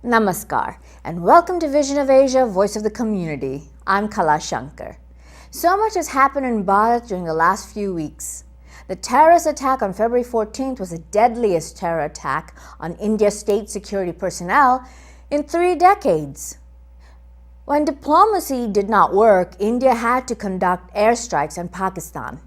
Namaskar and welcome to Vision of Asia, Voice of the Community. I'm Kala Shankar. So much has happened in Bharat during the last few weeks. The terrorist attack on February 14th was the deadliest terror attack on India's state security personnel in 3 decades. When diplomacy did not work, India had to conduct airstrikes on Pakistan.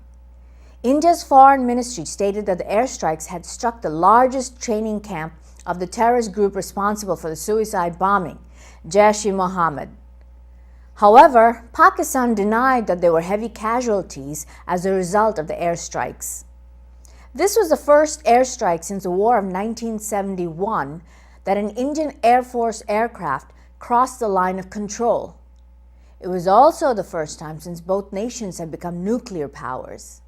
India's foreign ministry stated that the airstrikes had struck the largest training camp of the terrorist group responsible for the suicide bombing, Jaish-e-Mohammed. However, Pakistan denied that there were heavy casualties as a result of the airstrikes. This was the first airstrike since the War of 1971 that an Indian Air Force aircraft crossed the line of control. It was also the first time since both nations had become nuclear powers.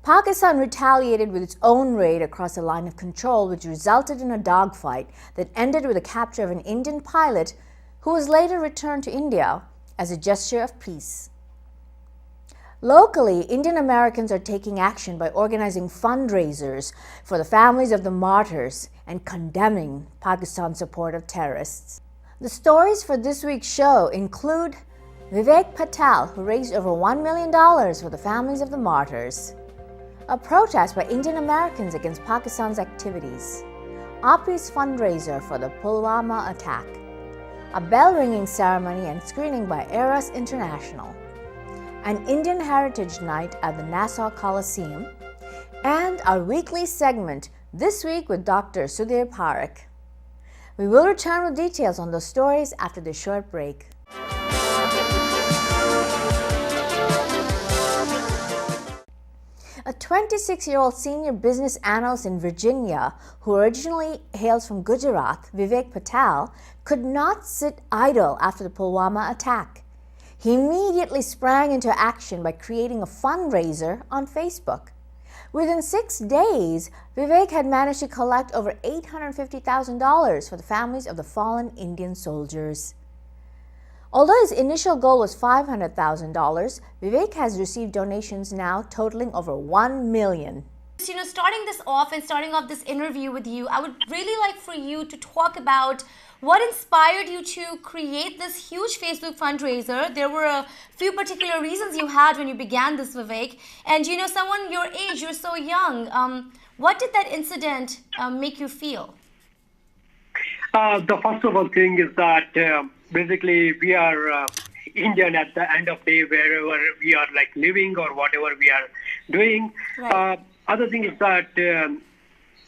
Pakistan retaliated with its own raid across the line of control, which resulted in a dogfight that ended with the capture of an Indian pilot who was later returned to India as a gesture of peace. Locally, Indian Americans are taking action by organizing fundraisers for the families of the martyrs and condemning Pakistan's support of terrorists. The stories for this week's show include Vivek Patel, who raised over $1 million for the families of the martyrs, a protest by Indian Americans against Pakistan's activities, API's fundraiser for the Pulwama attack, a bell-ringing ceremony and screening by Eros International, an Indian Heritage Night at the Nassau Coliseum, and our weekly segment, This Week with Dr. Sudhir Parekh. We will return with details on those stories after this short break. A 26-year-old senior business analyst in Virginia, who originally hails from Gujarat, Vivek Patel, could not sit idle after the Pulwama attack. He immediately sprang into action by creating a fundraiser on Facebook. Within 6 days, Vivek had managed to collect over $850,000 for the families of the fallen Indian soldiers. Although his initial goal was $500,000, Vivek has received donations now totaling over $1 million. Starting this off and starting off this interview with you, I would really like for you to talk about what inspired you to create this huge Facebook fundraiser. There were a few particular reasons you had when you began this, Vivek. And someone your age, you're so young. What did that incident make you feel? The first of all thing is that basically we are Indian at the end of the day, wherever we are living or whatever we are doing. Right. Other thing is that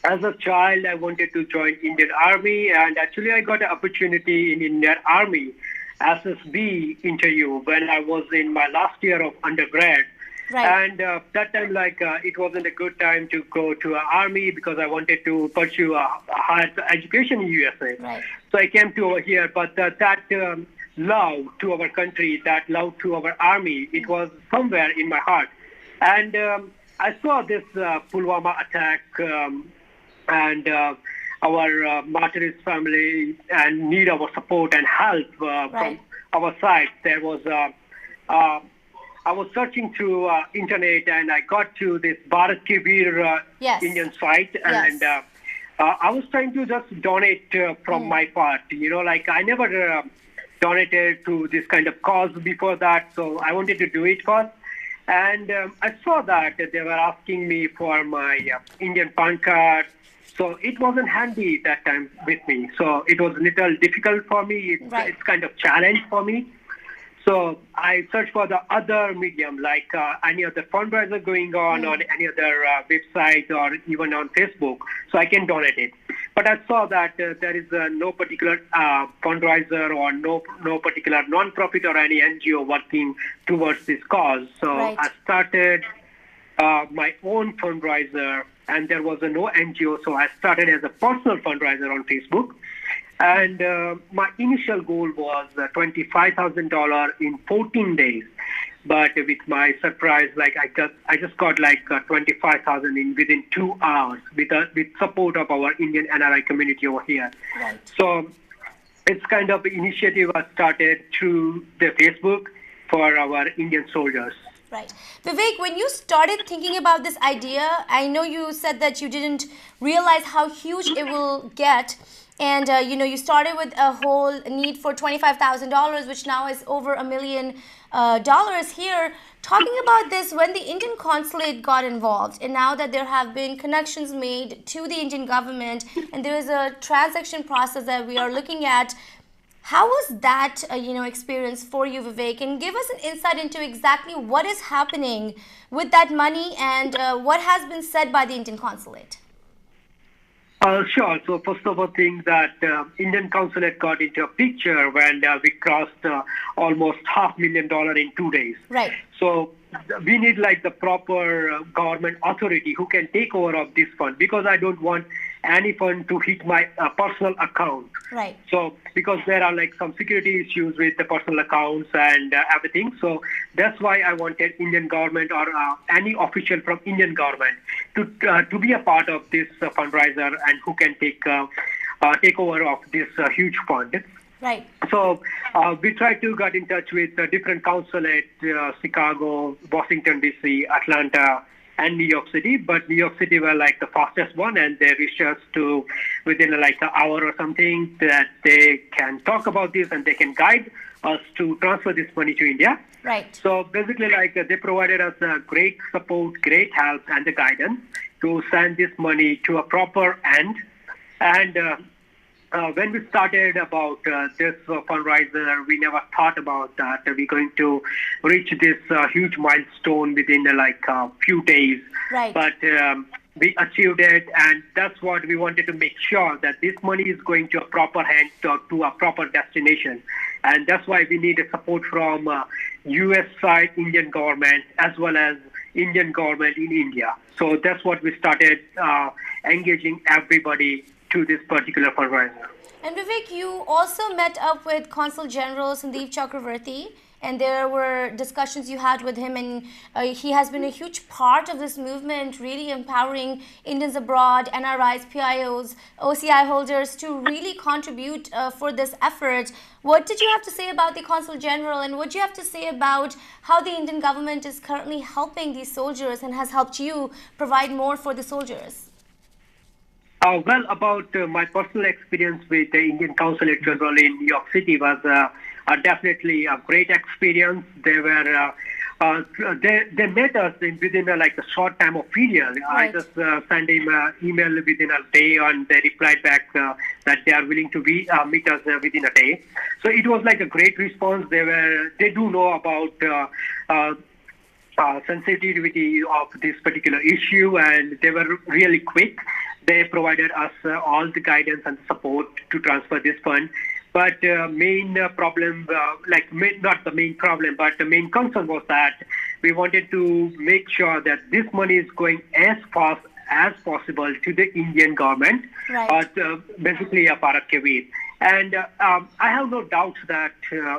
as a child, I wanted to join Indian Army, and actually I got an opportunity in Indian Army SSB interview when I was in my last year of undergrad. Right. And that time, it wasn't a good time to go to an army because I wanted to pursue a higher education in USA. Right. So I came to over here, but that love to our country, that love to our army, it was somewhere in my heart. And I saw this Pulwama attack and our martyrs family and need our support and help from our side. There was I was searching through internet and I got to this Bharat Ki Veer Indian site, and I was trying to just donate from my part. I never donated to this kind of cause before that, so I wanted to do it first. And I saw that they were asking me for my Indian PAN card, so it wasn't handy that time with me. So it was a little difficult for me. It's kind of challenge for me. So I searched for the other medium, like any other fundraiser going on any other website or even on Facebook, so I can donate it. But I saw that there is no particular fundraiser or no particular non-profit or any NGO working towards this cause. So I started my own fundraiser, and there was no NGO, so I started as a personal fundraiser on Facebook. And my initial goal was $25,000 in 14 days. But with my surprise, I just got $25,000 within 2 hours with support of our Indian NRI community over here. Right. So it's kind of an initiative I started through the Facebook for our Indian soldiers. Right. Vivek, when you started thinking about this idea, I know you said that you didn't realize how huge it will get. And you started with a whole need for $25,000, which now is over $1 million here. Talking about this, when the Indian consulate got involved, and now that there have been connections made to the Indian government, and there is a transaction process that we are looking at, how was that experience for you, Vivek? And give us an insight into exactly what is happening with that money and what has been said by the Indian consulate. Sure. So first of all, think that Indian consulate got into a picture when we crossed almost $500,000 in 2 days. Right. So we need like the proper government authority who can take over of this fund, because I don't want any fund to hit my personal account. Right. So because there are like some security issues with the personal accounts and everything. So that's why I wanted Indian government or any official from Indian government to be a part of this fundraiser and who can take over of this huge fund. Right. So we tried to get in touch with different consulates, Chicago, Washington, D.C., Atlanta, and New York City. But New York City were like the fastest one, and they reached us to within like an hour or something that they can talk about this and they can guide us to transfer this money to India. Right. So basically, like they provided us great support, great help, and the guidance to send this money to a proper end. And when we started about this fundraiser, we never thought about that we're going to reach this huge milestone within like a few days. Right. But we achieved it, and that's what we wanted to make sure that this money is going to a proper hand, to a proper destination. And that's why we need support from U.S. side Indian government as well as Indian government in India. So that's what we started engaging everybody to this particular fundraiser. And Vivek, you also met up with Consul General Sandeep Chakravarti, and there were discussions you had with him, and he has been a huge part of this movement, really empowering Indians abroad, NRIs, PIOs, OCI holders to really contribute for this effort. What did you have to say about the Consul General, and what do you have to say about how the Indian government is currently helping these soldiers and has helped you provide more for the soldiers? Well, about my personal experience with the Indian Consulate General in New York City was definitely a great experience. They were they met us within like a short time of period. Right. I just sent him an email within a day, and they replied back that they are willing to meet us within a day. So it was like a great response. They do know about sensitivity of this particular issue, and they were really quick. They provided us all the guidance and support to transfer this fund. But main problem, not the main problem, but the main concern was that we wanted to make sure that this money is going as fast as possible to the Indian government, right. Basically a Bharat Kabir. And I have no doubt that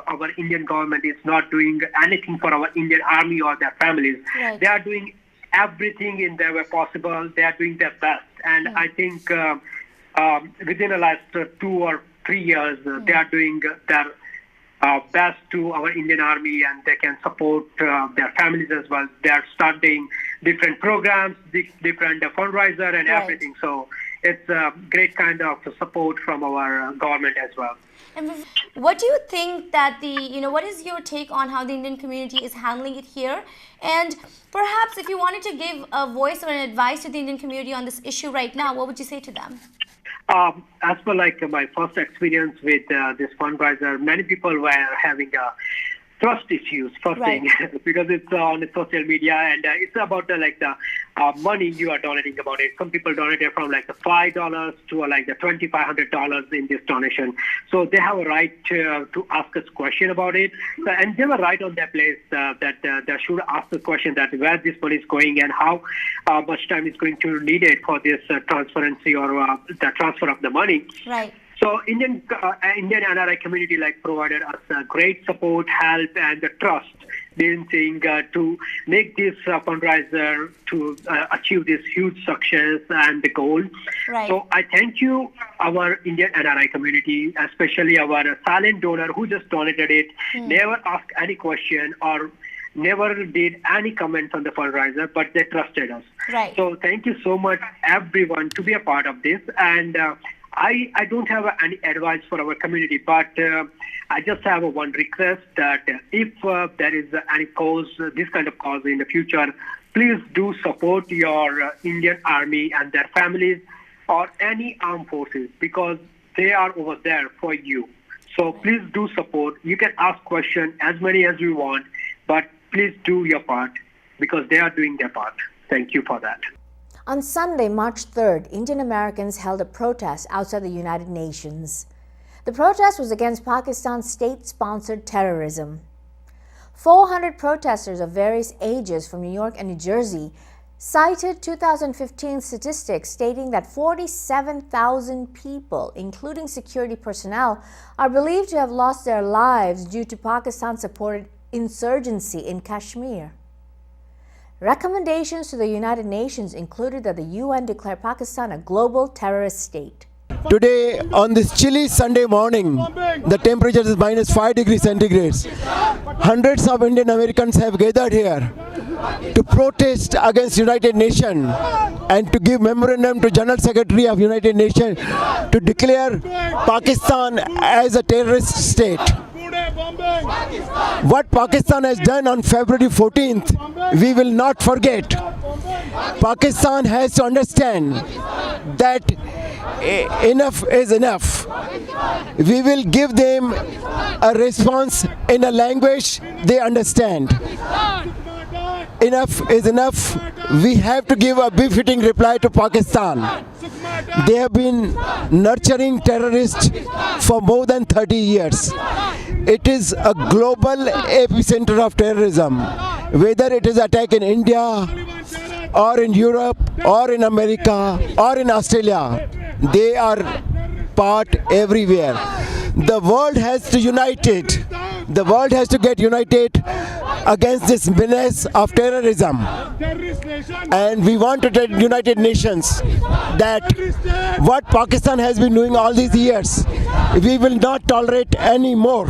our Indian government is not doing anything for our Indian army or their families. Right. They are doing everything in their way possible. They are doing their best. And I think within the last 2 or 3 years, they are doing their best to our Indian army, and they can support their families as well. They are starting different programs, different fundraiser and right. everything. So it's a great kind of support from our government as well. And what do you think that what is your take on how the Indian community is handling it here? And perhaps if you wanted to give a voice or an advice to the Indian community on this issue right now, what would you say to them? As per like my first experience with this fundraiser, many people were having trust issues first right. thing because it's on social media, and it's about the money you are donating about it. Some people donated from like the $5 to like the $2,500 in this donation. So they have a right to ask us question about it. So, and they were right on their place that they should ask the question that where this money is going and how much time is going to need it for this transparency or the transfer of the money. Right. So Indian NRI community provided us great support, help, and the trust to make this fundraiser to achieve this huge success and the goal. Right. So I thank you, our Indian NRI community, especially our silent donor who just donated it, never asked any question or never did any comments on the fundraiser, but they trusted us. Right. So thank you so much, everyone, to be a part of this. And I don't have any advice for our community, but I just have one request that if there is any cause, this kind of cause in the future, please do support your Indian Army and their families or any armed forces because they are over there for you. So please do support. You can ask questions as many as you want, but please do your part because they are doing their part. Thank you for that. On Sunday, March 3rd, Indian Americans held a protest outside the United Nations. The protest was against Pakistan's state-sponsored terrorism. 400 protesters of various ages from New York and New Jersey cited 2015 statistics stating that 47,000 people, including security personnel, are believed to have lost their lives due to Pakistan-supported insurgency in Kashmir. Recommendations to the United Nations included that the UN declare Pakistan a global terrorist state. Today, on this chilly Sunday morning, the temperature is minus 5 degrees centigrade. Hundreds of Indian Americans have gathered here to protest against United Nations and to give memorandum to General Secretary of United Nations to declare Pakistan as a terrorist state. What Pakistan has done on February 14th, we will not forget. Pakistan has to understand that enough is enough. We will give them a response in a language they understand. Enough is enough. We have to give a befitting reply to Pakistan. They have been nurturing terrorists for more than 30 years. It is a global epicenter of terrorism. Whether it is attack in India or in Europe or in America or in Australia, they are part everywhere. The world has to unite it. The world has to get united against this menace of terrorism. And we want to tell United Nations that what Pakistan has been doing all these years, we will not tolerate any more.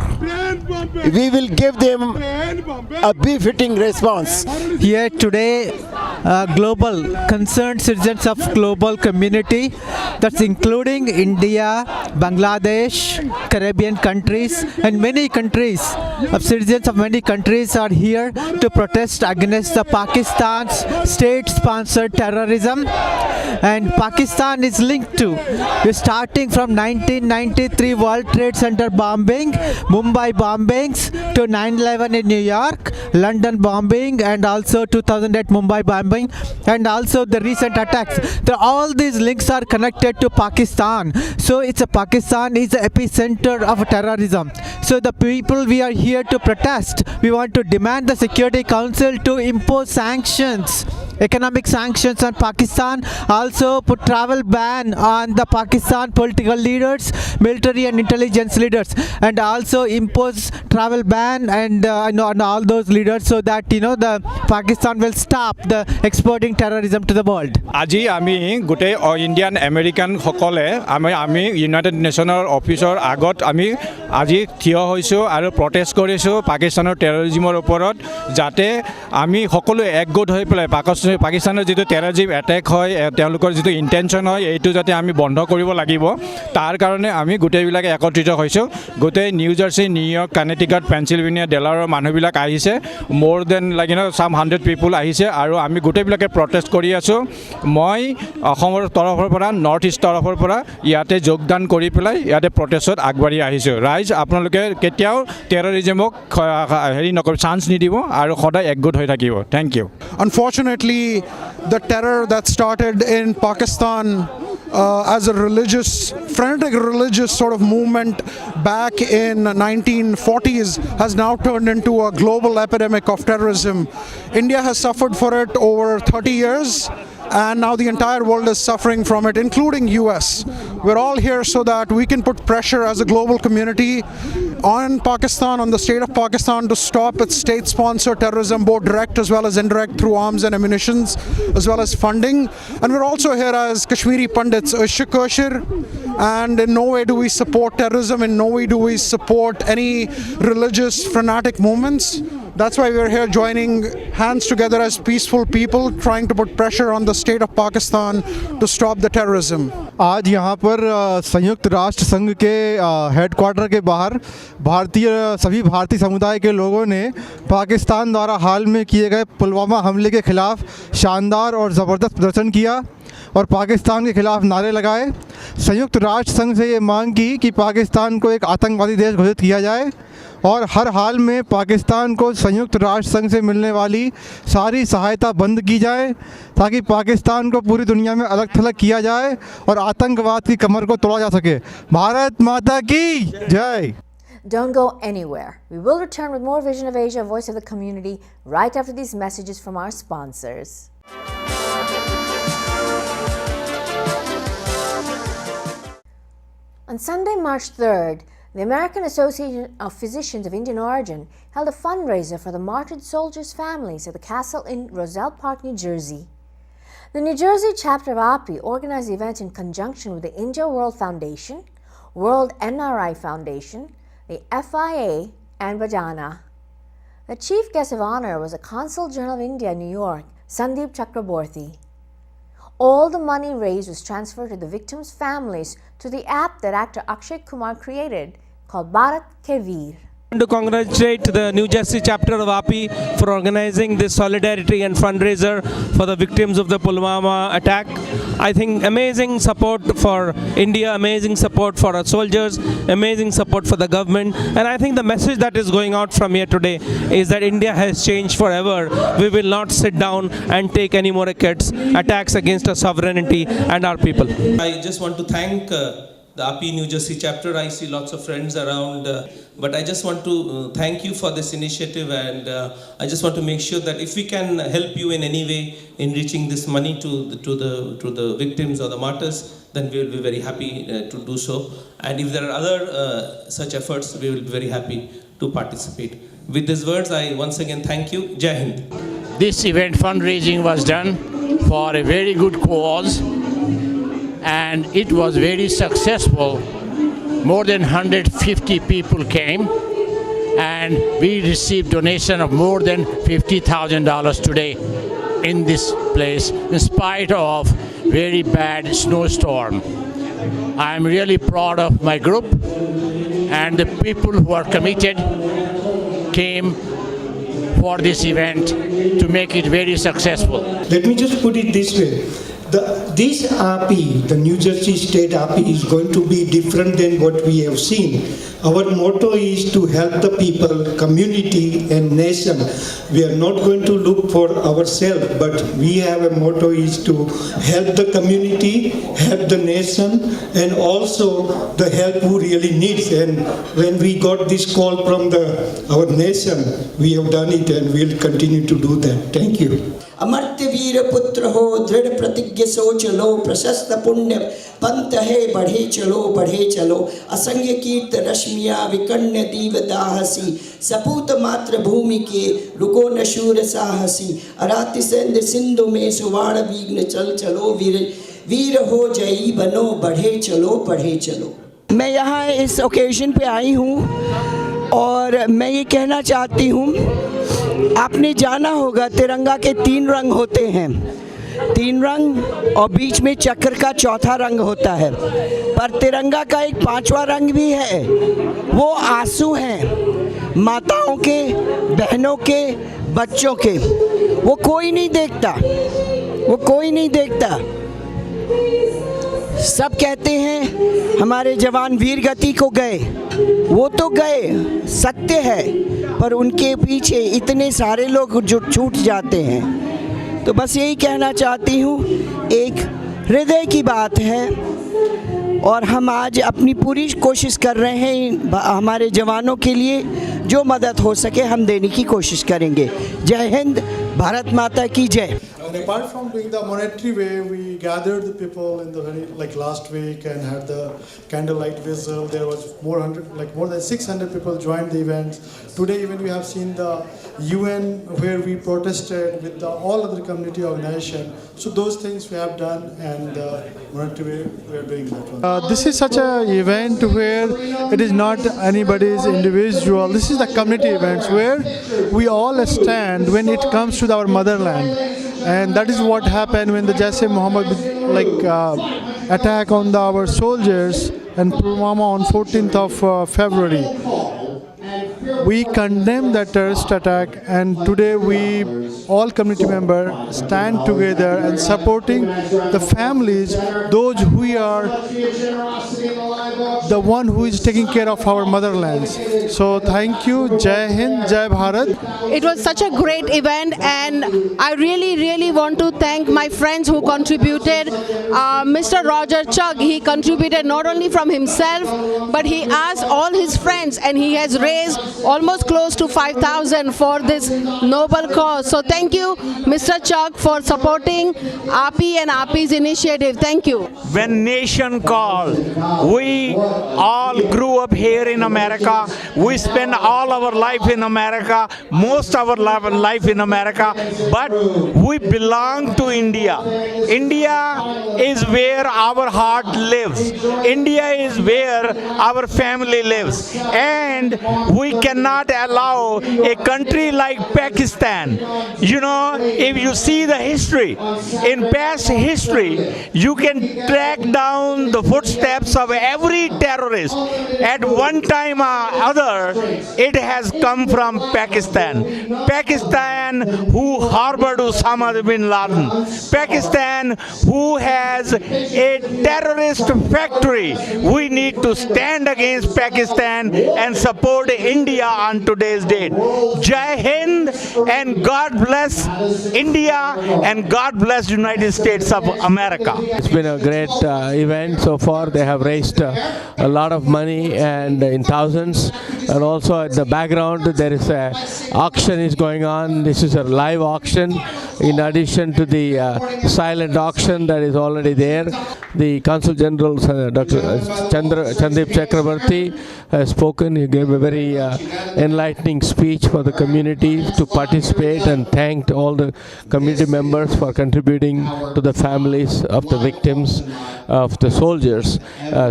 We will give them a befitting response. Here today, global concerned citizens of global community, that's including India, Bangladesh, Caribbean countries, and many countries of citizens of many countries are here to protest against the Pakistan's state-sponsored terrorism. And Pakistan is linked to, starting from 1993 World Trade Center bombing, Mumbai bombings, to 9/11 in New York, London bombing, and also 2008 Mumbai bombing, and also the recent attacks. All these links are connected to Pakistan. So Pakistan is the epicenter of terrorism. So the people, we are here to protest. We want to demand the Security Council to impose sanctions, economic sanctions on Pakistan, also put travel ban on the Pakistan political leaders, military and intelligence leaders, and also impose travel ban and on all those leaders so that the Pakistan will stop the exporting terrorism to the world. আজি আমি গোটেই Indian American সকলে আমি United নেশ্যনৰ অফিচৰ আগত আমি আজি থিয় হৈছোঁ আৰু প্ৰটেষ্ট কৰিছোঁ পাকিস্তানৰ টেৰৰিজিমৰ ওপৰত, যাতে আমি সকলো একগোট হৈ পেলাই পাকিস্তানৰ যিটো টেৰৰিজিম এটেক হয়, তেওঁলোকৰ যিটো ইণ্টেনশ্যন হয়, এইটো যাতে আমি বন্ধ কৰিব লাগিব। তাৰ কাৰণে আমি গোটেইবিলাকে একত্ৰিত হৈছোঁ। গোটেই New Jersey, New York, Connecticut, Pennsylvania, ডেলাৰৰ মানুহবিলাক আহিছে, মোৰ দেন চাম 100 পিপুল আহিছে আৰু আমি গোটেইবিলাকে প্ৰটেষ্ট কৰি আছোঁ। মই অসমৰ তৰফৰ পৰা, নৰ্থ ইষ্ট তৰফৰ পৰা ইয়াতে যোগদান কৰি পেলাই ইয়াতে প্ৰটেষ্টত আগবাঢ়ি আহিছোঁ। ৰাইজ আপোনালোকে কেতিয়াও টেৰৰিজিমক চান্স নিদিব আৰু সদায় একগোট হৈ থাকিব। Thank you. Unfortunately, the terror that started in Pakistan as a frenetic religious sort of movement back in 1940s has now turned into a global epidemic of terrorism. India has suffered for it over 30 years. And now the entire world is suffering from it, including US. We're all here so that we can put pressure as a global community on Pakistan, on the state of Pakistan, to stop its state-sponsored terrorism, both direct as well as indirect, through arms and ammunitions, as well as funding. And we're also here as Kashmiri Pandits, Ashikashir, and in no way do we support terrorism, in no way do we support any religious fanatic movements. That's why we're here joining hands together as peaceful people, trying to put pressure on the state of Pakistan to stop the terrorism. आज यहाँ पर संयुक्त राष्ट्र संघ के headquarter के बाहर सभी भारतीय समुदाय के लोगों ने पाकिस्तान द्वारा हाल में किए गए पुलवामा हमले के खिलाफ शानदार और ज़बरदस्त प्रदर्शन किया और पाकिस्तान के खिलाफ नारे लगाए। संयुक्त राष्ट्र संघ से ये मांग की कि पाकिस्तान को एक आतंकवादी देश घोषित किया जाए और हर हाल में पाकिस्तान को संयुक्त राष्ट्र संघ से मिलने वाली सारी सहायता बंद की जाए ताकि पाकिस्तान को पूरी दुनिया में अलग थलग किया जाए और आतंकवाद की कमर को तोड़ा जा सके। भारत माता की जय। Don't go anywhere. We will return with more Vision of Asia, Voice of the Community, right after these messages from our sponsors. On Sunday, March 3rd, the American Association of Physicians of Indian origin held a fundraiser for the martyred soldiers' families at the castle in Roselle Park, New Jersey. The New Jersey chapter of API organized the event in conjunction with the India World Foundation, World NRI Foundation, the FIA, and Bajana. The chief guest of honor was the Consulate General of India, New York, Sandeep Chakraborty. All the money raised was transferred to the victims' families to the app that actor Akshay Kumar created called Bharat Ke Veer. I want to congratulate the New Jersey chapter of API for organizing this solidarity and fundraiser for the victims of the Pulwama attack. I think amazing support for India, amazing support for our soldiers, amazing support for the government, and I think the message that is going out from here today is that India has changed forever. We will not sit down and take any more attacks against our sovereignty and our people. I just want to thank the API New Jersey chapter. I see lots of friends around, but I just want to thank you for this initiative, and I just want to make sure that if we can help you in any way in reaching this money to the victims or the martyrs, then we will be very happy to do so. And if there are other such efforts, we will be very happy to participate. With these words, I once again thank you. Jai Hind. This event fundraising was done for a very good cause, and it was very successful. More than 150 people came, and we received donation of more than $50,000 today in this place, in spite of very bad snowstorm. I am really proud of my group, and the people who are committed came for this event to make it very successful. Let me just put it this way. This API, the New Jersey State API, is going to be different than what we have seen. Our motto is to help the people, community and nation. We are not going to look for ourselves, but we have a motto is to help the community, help the nation, and also the help who really needs. And when we got this call from our nation, we have done it and we'll continue to do that. Thank you. Amartya वीर पुत्र हो दृढ़ प्रतिज्ञ सो चलो प्रशस्त पुण्य पंथ है बढ़े चलो असंख्य कीर्त रश्मिया विकर्ण दीव दाहसी सपूत मात्र भूमि के रुको न शूर साहसी अराति सेंद्र सिंधु में सुवाण विघ्न चल चलो वीर हो जयी बनो बढ़े चलो। मैं यहाँ इस ओकेजन पे आई हूँ और मैं ये कहना चाहती हूँ, आपने जाना होगा तिरंगा के 3 रंग होते हैं, 3 रंग और बीच में चक्र का 4था रंग होता है, पर तिरंगा का एक 5वां रंग भी है। वो आंसू हैं माताओं के, बहनों के, बच्चों के। वो कोई नहीं देखता। सब कहते हैं हमारे जवान वीर गति को गए, वो तो गए सत्य है, पर उनके पीछे इतने सारे लोग जो छूट जाते हैं। तो बस यही कहना चाहती हूँ, एक हृदय की बात है और हम आज अपनी पूरी कोशिश कर रहे हैं हमारे जवानों के लिए, जो मदद हो सके हम देने की कोशिश करेंगे। जय हिंद, भारत माता की जय। And apart from doing the monetary way, we gathered the people in the last week and had the candlelight visual. There was more than 600 people joined the event. Today even we have seen the UN where we protested with all other community organization. So those things we have done, and monetary way we are doing that one. This is such an event where it is not anybody's individual. This is the community events where we all stand when it comes to our motherland. And that is what happened when the Jaish-e-Mohammed attack on our soldiers in Pulwama on 14th of February. We condemn that terrorist attack, and today we all community members stand together and supporting the families, those who are the one who is taking care of our motherlands. So thank you, Jai Hind, Jai Bharat. It was such a great event, and I really want to thank my friends who contributed. Mr. Roger Chugg, he contributed not only from himself, but he asked all his friends, and he has raised almost close to 5,000 for this noble cause. So thank you, Mr. Chugg, for supporting API and API's initiative. Thank you. When nation called, we all grew up here in America. We spend all our life in America, most of our life in America, but we belong to India. India is where our heart lives. India is where our family lives. And we cannot allow a country like Pakistan. You know, if you see the history, in past history, you can track down the footsteps of every terrorist. At one time or other, it has come from Pakistan. Pakistan who harbored Osama bin Laden. Pakistan who has a terrorist factory. We need to stand against Pakistan and support India on today's date. Jai Hind, and God bless India, and God bless United States of America. It's been a great event so far. They have raised a lot of money, and in thousands. And also at the background there is a auction is going on. This is a live auction in addition to the silent auction that is already there. The Consul General Dr. Chandip Chakrabarti has spoken. He gave a very enlightening speech for the community to participate, and thanked all the community members for contributing to the families of the victims of the soldiers.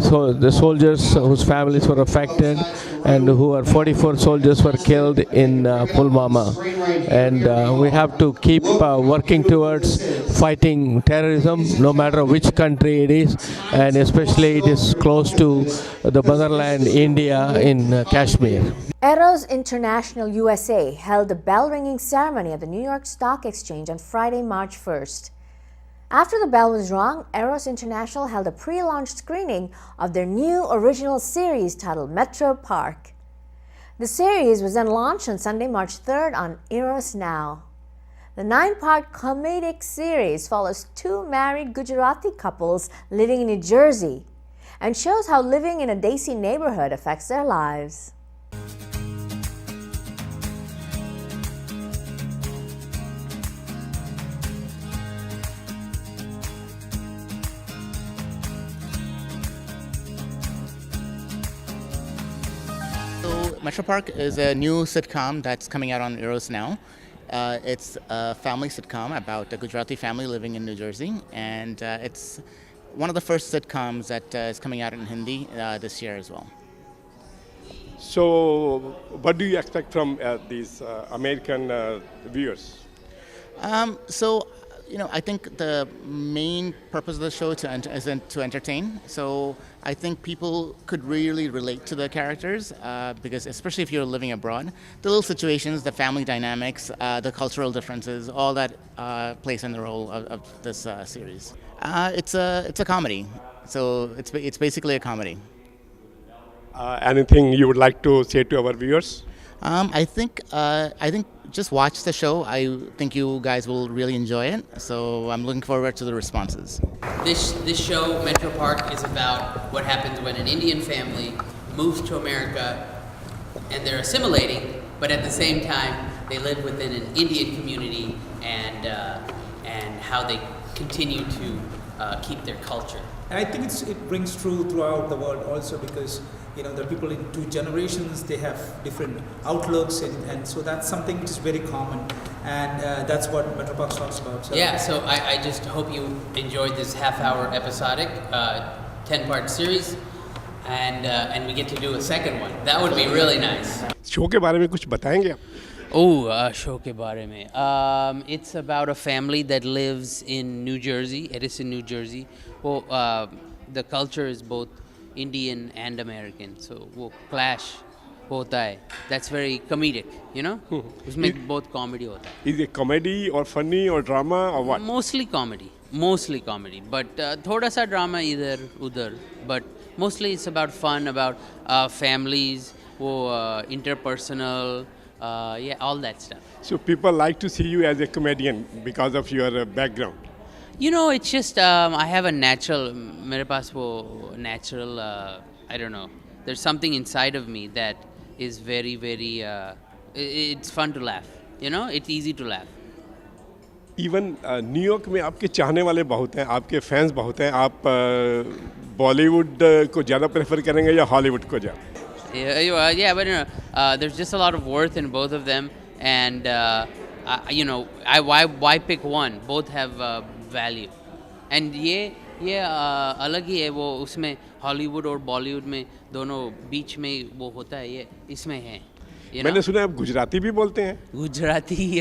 So the soldiers whose families were affected, and who are 44 soldiers were killed in Pulwama. And we have to keep working towards fighting terrorism, no matter which country it is, and especially it is close to the motherland, India, in Kashmir. Eros International USA held a bell-ringing ceremony at the New York Stock Exchange on Friday, March 1st. After the bell was rung, Eros International held a pre-launch screening of their new original series titled Metro Park. The series was then launched on Sunday, March 3rd on Eros Now. The 9-part comedic series follows two married Gujarati couples living in New Jersey and shows how living in a Desi neighborhood affects their lives. Metro Park is a new sitcom that's coming out on Eros Now. It's a family sitcom about a Gujarati family living in New Jersey, and it's one of the first sitcoms that is coming out in Hindi this year as well. So, what do you expect from these American viewers? I think the main purpose of the show is to entertain. So I think people could really relate to the characters because, especially if you're living abroad, the little situations, the family dynamics, the cultural differences, all that plays in the role of this series. It's a comedy, so it's basically a comedy. Anything you would like to say to our viewers? I think just watch the show. I think you guys will really enjoy it. So I'm looking forward to the responses. This show, Metro Park, is about what happens when an Indian family moves to America and they're assimilating, but at the same time they live within an Indian community and how they continue to keep their culture. And I think it rings true throughout the world also, because the people in two generations, they have different outlooks, and so that's something which is very common, and that's what Metroparks talks about. So. Yeah, so I just hope you enjoyed this half-hour episodic 10-part series, and we get to do a second one. That would be really nice. Show के बारे में कुछ बताएंगे आप? Oh, show के बारे में. It's about a family that lives in New Jersey, Edison, New Jersey. Well, the culture is both Indian and American, so वो clash होता है. That's very comedic, उसमें बहुत comedy होता है. Is it comedy or funny or drama or what? Mostly comedy, but थोड़ा सा drama इधर उधर, but mostly it's about fun, about families, वो interpersonal, all that stuff. So people like to see you as a comedian because of your background. It's just I have a natural, मेरे पास वो natural, I don't know. There's something inside of me that is very, very, it's fun to laugh. It's easy to laugh. Even New York में आपके चाहने वाले बहुत हैं, आपके fans बहुत हैं. आप बॉलीवुड को ज़्यादा प्रेफर करेंगे या हॉलीवुड को ज़्यादा? Yeah, but there's just a lot of worth in both of them, and why pick one? Both have value, and ये अलग ही है. वो उसमें हॉलीवुड और बॉलीवुड में दोनों बीच में वो होता है, ये इसमें है. मैंने सुना आप गुजराती भी बोलते हैं? गुजराती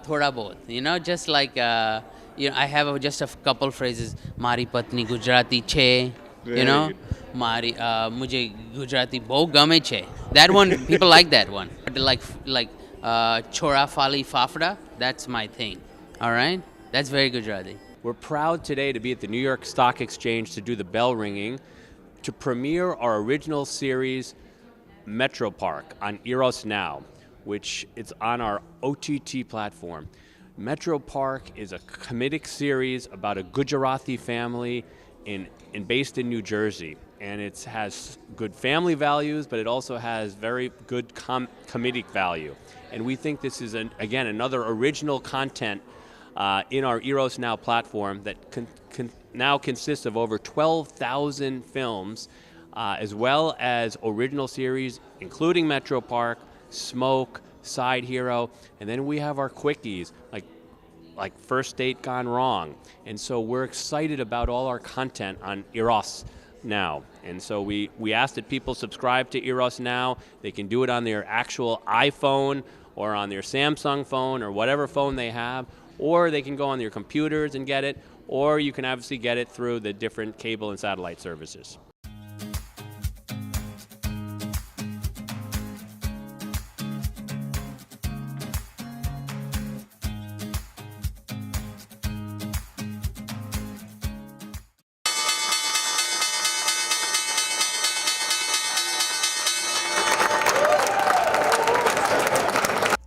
थोड़ा बहुत, just like I have just a couple phrases. मारी पत्नी गुजराती छे, मारी मुझे गुजराती बहुत गमे छे. That one, people like that one. But like chora fali fafda, that's my thing. All right, that's very Gujarati. We're proud today to be at the New York Stock Exchange to do the bell ringing to premiere our original series, Metro Park, on Eros Now, which is on our OTT platform. Metro Park is a comedic series about a Gujarati family based in New Jersey. And it has good family values, but it also has very good comedic value. And we think this is, again, another original content in our Eros Now platform that now consists of over 12,000 films, as well as original series, including Metro Park, Smoke, Side Hero, and then we have our quickies, like First Date Gone Wrong. And so we're excited about all our content on Eros Now. And so we ask that people subscribe to Eros Now. They can do it on their actual iPhone or on their Samsung phone or whatever phone they have, or they can go on their computers and get it, or you can obviously get it through the different cable and satellite services.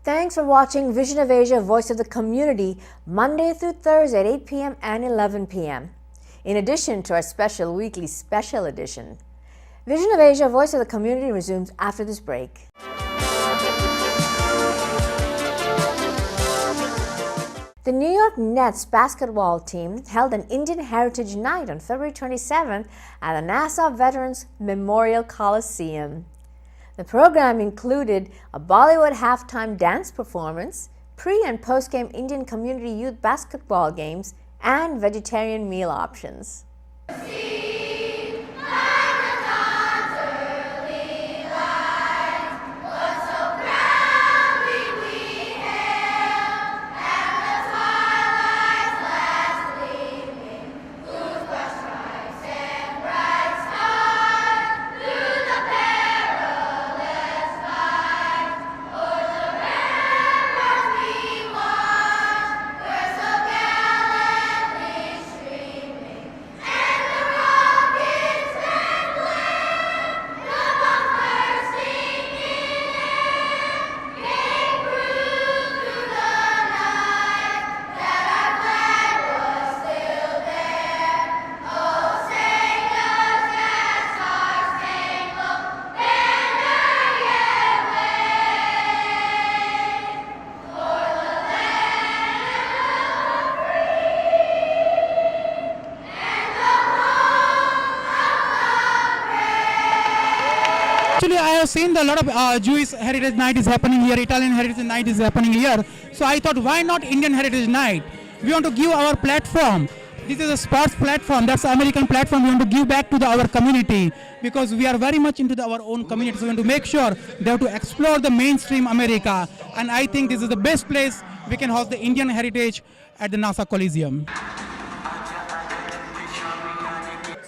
Thanks for watching Vision of Asia, Voice of the Community, Monday through Thursday at 8 p.m. and 11 p.m. In addition to our special weekly special edition, Vision of Asia, Voice of the Community resumes after this break. The New York Nets basketball team held an Indian Heritage Night on February 27 at the Nassau Veterans Memorial Coliseum. The program included a Bollywood halftime dance performance, pre- and post-game Indian community youth basketball games, and vegetarian meal options. Actually, I have seen a lot of Jewish Heritage Night is happening here, Italian Heritage Night is happening here. So I thought, why not Indian Heritage Night? We want to give our platform. This is a sports platform. That's an American platform. We want to give back to our community because we are very much into our own community. So we want to make sure they have to explore the mainstream America. And I think this is the best place we can host the Indian heritage at the NASA Coliseum.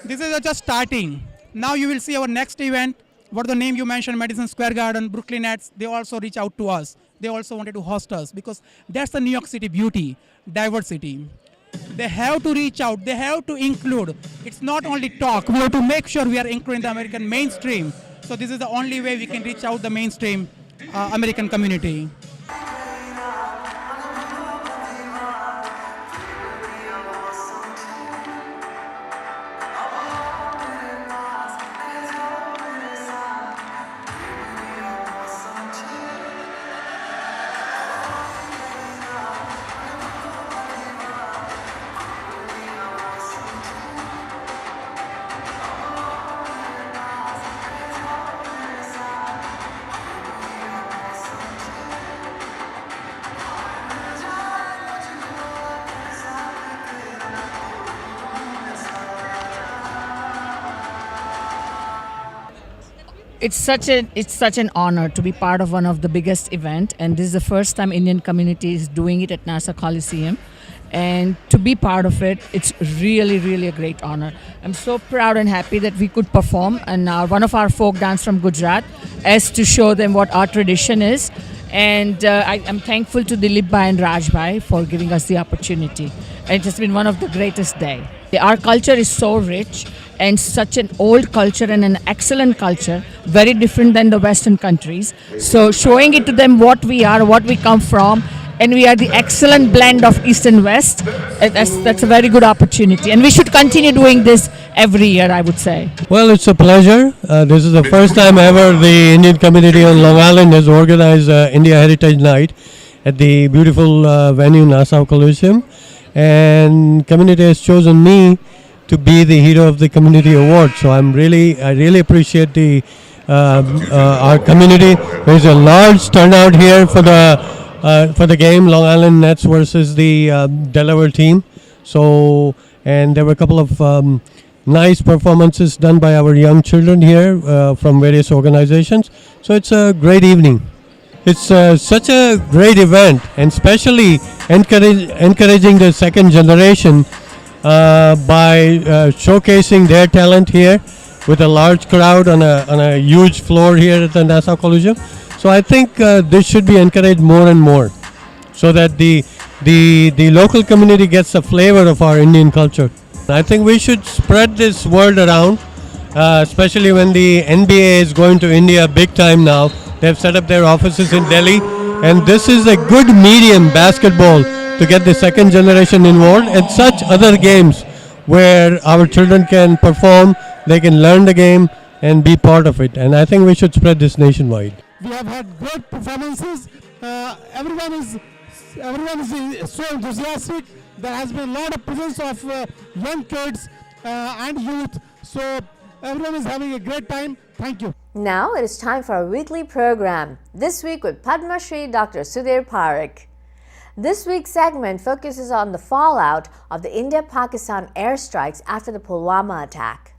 This is just starting. Now you will see our next event. What the name you mentioned, Madison Square Garden, Brooklyn Nets, they also reach out to us. They also wanted to host us because that's the New York City beauty, diversity. They have to reach out, they have to include. It's not only talk, we have to make sure we are including the American mainstream. So this is the only way we can reach out the mainstream American community. It's such an honor to be part of one of the biggest event, and this is the first time Indian community is doing it at NASA Coliseum, and to be part of it, it's really a great honor. I'm so proud and happy that we could perform, and one of our folk dance from Gujarat as to show them what our tradition is, and I'm thankful to Dilip Bhai and Raj Bhai for giving us the opportunity. And it has been one of the greatest days. Our culture is so rich and such an old culture and an excellent culture, very different than the Western countries. So showing it to them what we are, what we come from, and we are the excellent blend of East and West, that's a very good opportunity. And we should continue doing this every year, I would say. Well, it's a pleasure. This is the first time ever the Indian community on Long Island has organized India Heritage Night at the beautiful venue Nassau Coliseum. And community has chosen me to be the hero of the community award. So I really appreciate our community. There's a large turnout here for the game, Long Island Nets versus the Delaware team. So, and there were a couple of nice performances done by our young children here from various organizations. So it's a great evening. It's such a great event, and especially encouraging the second generation by showcasing their talent here with a large crowd on a huge floor here at the Nassau Coliseum. So I think this should be encouraged more and more, so that the local community gets a flavor of our Indian culture. I think we should spread this word around, especially when the NBA is going to India big time now. They've set up their offices in Delhi, and this is a good medium, basketball, to get the second generation involved, and such other games where our children can perform, they can learn the game and be part of it. And I think we should spread this nationwide. We have had great performances. Everyone is so enthusiastic. There has been a lot of presence of young kids and youth. So everyone is having a great time. Thank you. Now it is time for our weekly program. This week with Padma Shri Dr. Sudhir Parekh. This week's segment focuses on the fallout of the India-Pakistan airstrikes after the Pulwama attack.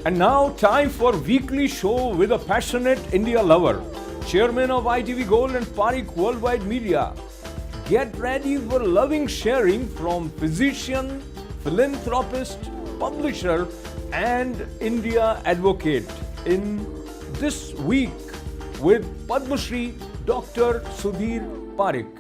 And now time for weekly show with a passionate India lover, chairman of ITV Gold and Parekh Worldwide Media. Get ready for loving sharing from physician, philanthropist, publisher and India advocate in This Week with Padma Shri Dr. Sudhir Parekh.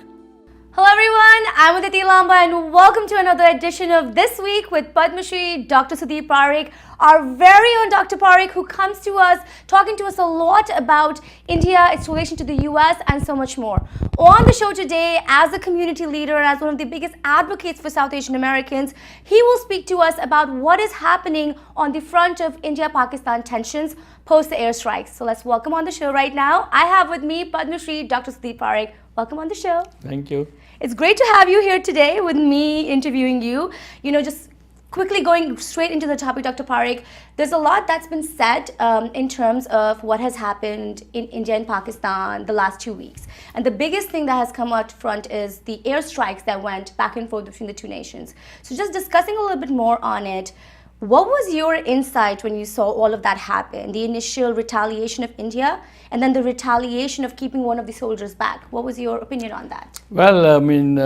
Hello everyone, I'm Aditi Lamba and welcome to another edition of This Week with Padma Shri Dr. Sudhir Parekh, our very own Dr. Parekh, who comes to us talking to us a lot about India, its relation to the US and so much more. On the show today, as a community leader, as one of the biggest advocates for South Asian Americans, he will speak to us about what is happening on the front of India-Pakistan tensions post the airstrikes. So let's welcome on the show right now. I have with me Padma Shri Dr. Sudhir Parekh. Welcome on the show. Thank you. It's great to have you here today with me interviewing you. You know, just quickly going straight into the topic, Dr. Parikh, there's a lot that's been said in terms of what has happened in India and Pakistan the last 2 weeks. And the biggest thing that has come out front is the airstrikes that went back and forth between the two nations. So just discussing a little bit more on it, what was your insight when you saw all of that happen? The initial retaliation of India and then the retaliation of keeping one of the soldiers back. What was your opinion on that? Well, I mean,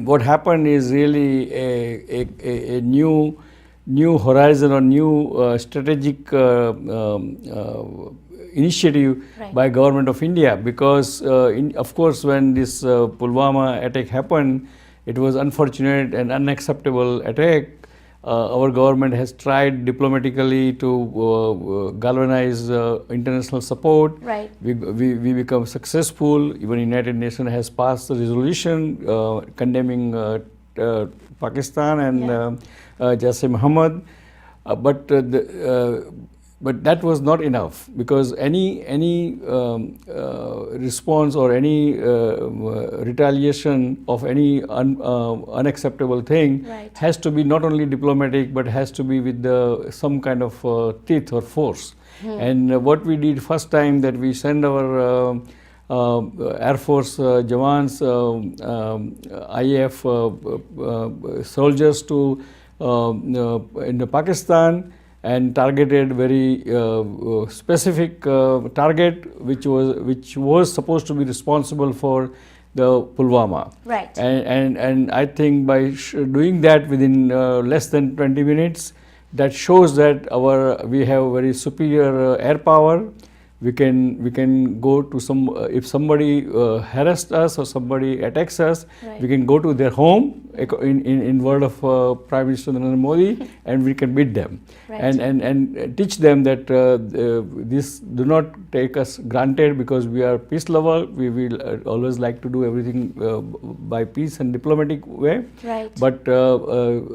what happened is really a new horizon or new strategic initiative by government of India, because of course when this Pulwama attack happened, it was unfortunate and unacceptable attack. Our government has tried diplomatically to galvanize international support. Right. We become successful. Even United Nations has passed a resolution condemning Pakistan and Jassim Muhammad. But that was not enough, because any response or any retaliation of any unacceptable thing has to be not only diplomatic but has to be with some kind of teeth or force. And what we did first time, that we send our Air Force Jawans, IAF soldiers to in Pakistan, and targeted very specific target which was supposed to be responsible for the Pulwama. Right. And I think by doing that within less than 20 minutes, that shows that we have very superior air power. We can go to if somebody harasses us or somebody attacks us, we can go to their home in word of Prime Minister Narendra Modi, and we can beat them and teach them that this do not take us granted, because we are peace lover. We will always like to do everything by peace and diplomatic way. Right. But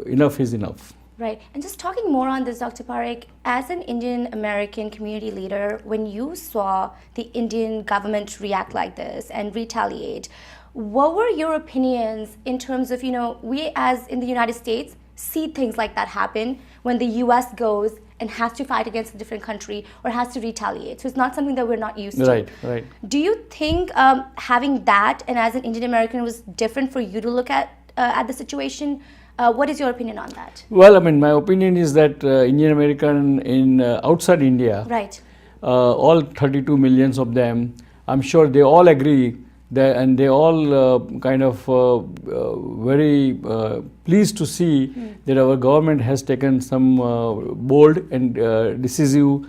enough is enough. Right. And just talking more on this, Dr. Parikh, as an Indian American community leader, when you saw the Indian government react like this and retaliate, what were your opinions in terms of, we as in the United States see things like that happen when the US goes and has to fight against a different country or has to retaliate. So it's not something that we're not used to. Right. Do you think having that, and as an Indian American, was different for you to look at the situation? What is your opinion on that? Well, I mean, my opinion is that Indian American in outside India, right, all 32 millions of them, I'm sure they all agree that, and they all kind of very pleased to see that our government has taken some bold and decisive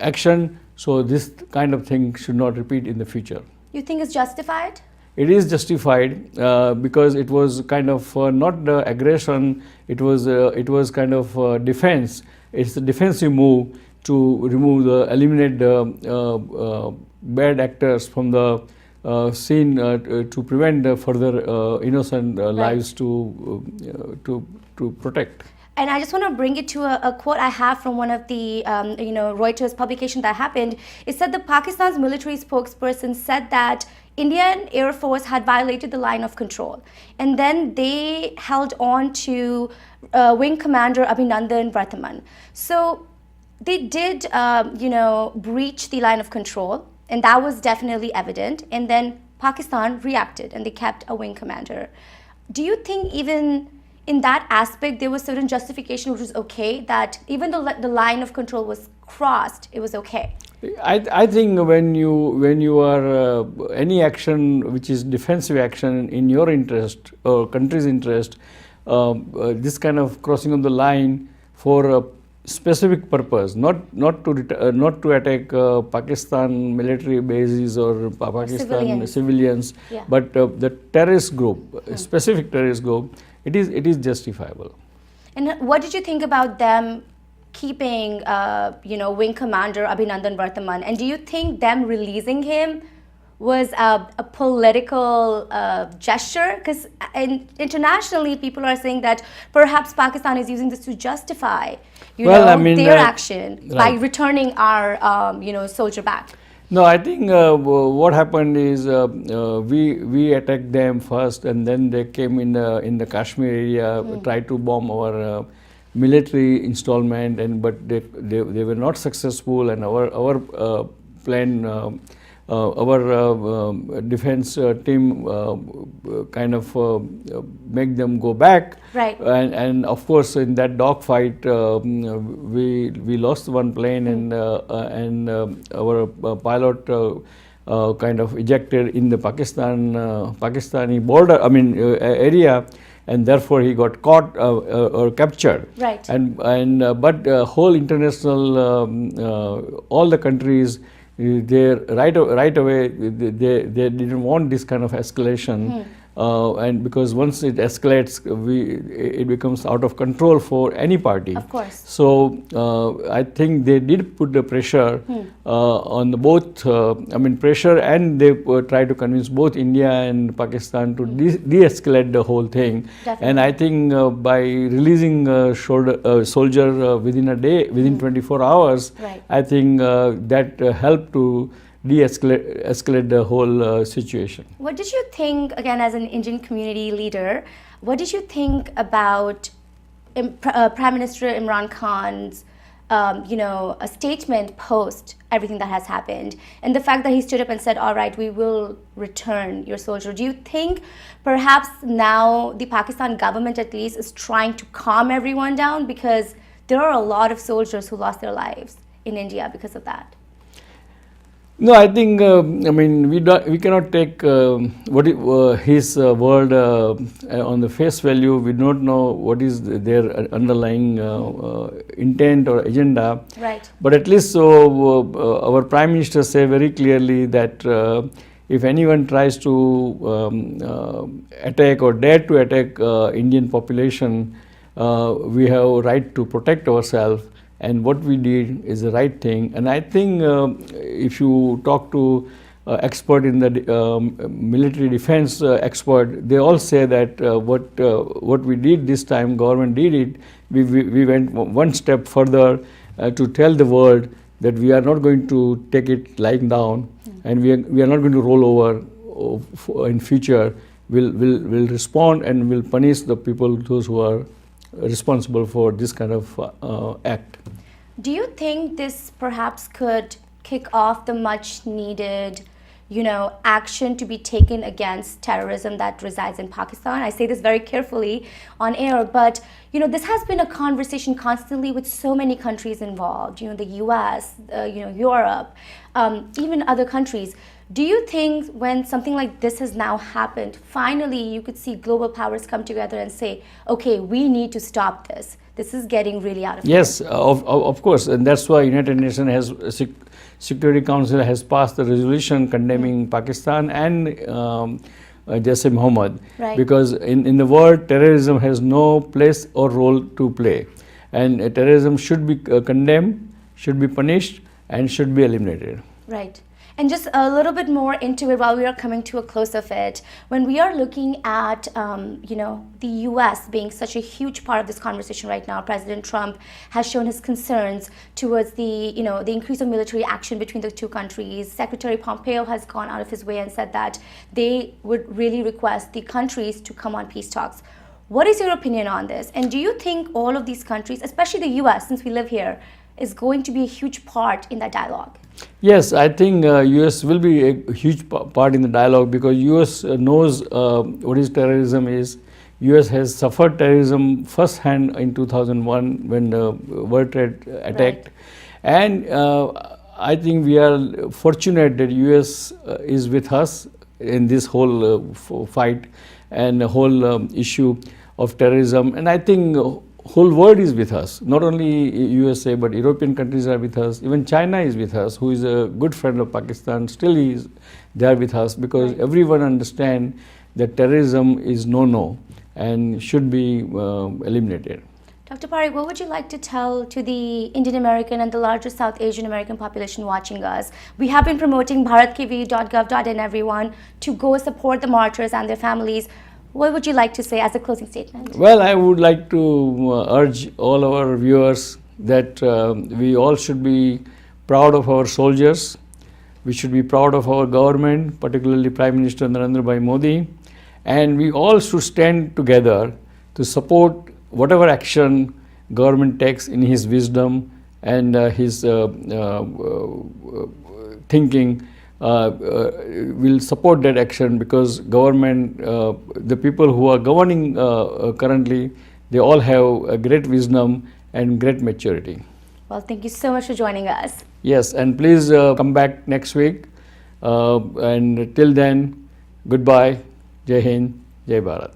action. So this kind of thing should not repeat in the future. You think it's justified? It is justified because it was kind of not the aggression, it was kind of defense. It's a defensive move to eliminate the bad actors from the scene to prevent the further innocent lives to protect. And I just want to bring it to a quote I have from one of the Reuters publication that happened. It said the Pakistan's military spokesperson said that Indian Air Force had violated the line of control, and then they held on to Wing Commander Abhinandan Varthaman. So they did, breach the line of control, and that was definitely evident. And then Pakistan reacted, and they kept a wing commander. Do you think even in that aspect there was certain justification which was okay, that even though the line of control was crossed, it was okay? I think when you are any action which is defensive action in your interest or country's interest, this kind of crossing of the line for a specific purpose, not to attack Pakistan military bases or Pakistan civilians, but the terrorist group, specific terrorist group, it is justifiable. And what did you think about them keeping, Wing Commander Abhinandan Varthaman? And do you think them releasing him was a political gesture? Because internationally, people are saying that perhaps Pakistan is using this to justify, their action by returning our, soldier back. No, I think what happened is we attacked them first, and then they came in the Kashmir area, tried to bomb our military installment, and but they were not successful, and our plan. Our defense team kind of make them go back, right? And of course, in that dogfight, we lost one plane, and our pilot kind of ejected in the Pakistani border. I mean area. And therefore, he got caught or captured. Right. But whole international, all the countries, they right away they didn't want this kind of escalation, and because once it escalates, it becomes out of control for any party. Of course. So I think they did put the pressure on the both. I mean pressure, and they tried to convince both India and Pakistan to de-escalate the whole thing. Definitely. And I think by releasing soldier within a day, within 24 hours, right. I think that helped to de-escalate the whole situation. What did you think, again, as an Indian community leader, what did you think about Prime Minister Imran Khan's, a statement post everything that has happened, and the fact that he stood up and said, all right, we will return your soldier? Do you think perhaps now the Pakistan government at least is trying to calm everyone down, because there are a lot of soldiers who lost their lives in India because of that? No, I think I mean we cannot take his word on the face value. We don't know what is their underlying intent or agenda. Right. But at least our Prime Minister say very clearly that if anyone tries to attack or dare to attack Indian population, we have a right to protect ourselves. And what we did is the right thing. And I think if you talk to expert in the military defense expert, they all say that what we did this time, government did it. We went one step further to tell the world that we are not going to take it lying down, and we are not going to roll over in future. We'll respond and will punish the people, those who are responsible for this kind of act. Do you think this perhaps could kick off the much needed, action to be taken against terrorism that resides in Pakistan? I say this very carefully on air, but this has been a conversation constantly with so many countries involved, the US, Europe, even other countries. Do you think when something like this has now happened, finally you could see global powers come together and say, okay, we need to stop this. This is getting really out of hand. Yes, of course, and that's why United Nations Security Council has passed the resolution condemning Pakistan and Jaish Mohammed, right. Because in the world, terrorism has no place or role to play, and terrorism should be condemned, should be punished, and should be eliminated. Right. And just a little bit more into it while we are coming to a close of it, when we are looking at, the US being such a huge part of this conversation right now, President Trump has shown his concerns towards the increase of military action between the two countries. Secretary Pompeo has gone out of his way and said that they would really request the countries to come on peace talks. What is your opinion on this? And do you think all of these countries, especially the US, since we live here, is going to be a huge part in that dialogue? Yes, I think US will be a huge part in the dialogue, because US knows what is terrorism is. US has suffered terrorism firsthand in 2001 when the World Trade attacked. Right. And I think we are fortunate that US is with us in this whole fight and the whole issue of terrorism. And I think whole world is with us, not only USA, but European countries are with us. Even China is with us, who is a good friend of Pakistan. Still is there with us, because everyone understands that terrorism is no and should be eliminated. Dr. Parikh, what would you like to tell to the Indian American and the larger South Asian American population watching us? We have been promoting bharatkv.gov.in, everyone, to go support the martyrs and their families. What would you like to say as a closing statement? Well, I would like to urge all our viewers that we all should be proud of our soldiers. We should be proud of our government, particularly Prime Minister Narendra Bhai Modi, and we all should stand together to support whatever action government takes in his wisdom and his thinking. Will support that action, because government, the people who are governing currently, they all have a great wisdom and great maturity. Well, thank you so much for joining us. Yes, and please come back next week. And till then, goodbye. Jai Hind, Jai Bharat.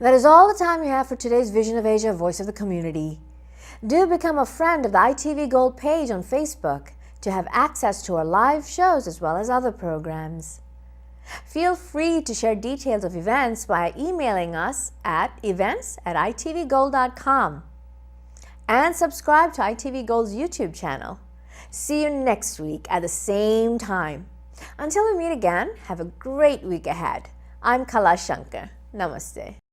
That is all the time we have for today's Vision of Asia, Voice of the Community. Do become a friend of the ITV Gold page on Facebook to have access to our live shows as well as other programs. Feel free to share details of events by emailing us at events@itvgold.com and subscribe to ITV Gold's YouTube channel. See you next week at the same time. Until we meet again, have a great week ahead. I'm Kala Shankar. Namaste.